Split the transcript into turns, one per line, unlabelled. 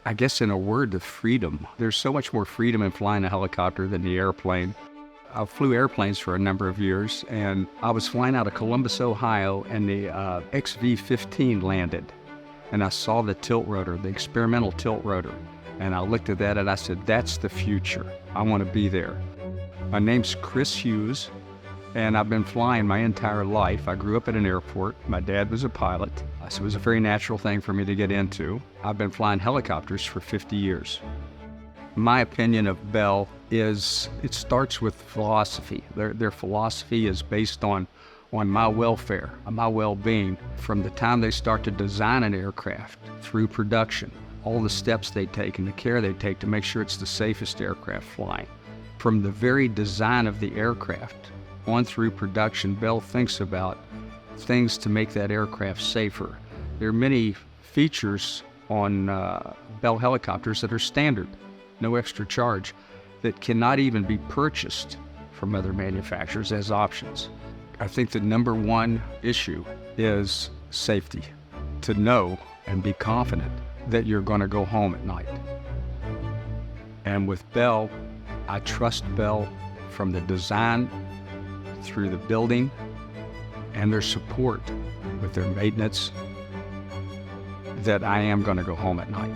I guess in a word, the freedom. There's so much more freedom in flying a helicopter than the airplane. I flew airplanes for a number of years, and I was flying out of Columbus, Ohio, and the XV-15 landed. And I saw the tilt rotor, the experimental tilt rotor. And I looked at that and I said, that's the future. I want to be there. My name's Chris Hughes, and I've been flying my entire life. I grew up at an airport. My dad was a pilot, so it was a very natural thing for me to get into. I've been flying helicopters for 50 years. My opinion of Bell is it starts with philosophy. Their philosophy is based on my welfare, my well-being. From the time they start to design an aircraft through production, all the steps they take and the care they take to make sure it's the safest aircraft flying. From the very design of the aircraft on through production, Bell thinks about things to make that aircraft safer. There are many features on Bell helicopters that are standard, no extra charge, that cannot even be purchased from other manufacturers as options. I think the number one issue is safety, to know and be confident that you're going to go home at night. And with Bell, I trust Bell from the design through the building and their support with their maintenance that I am going to go home at night.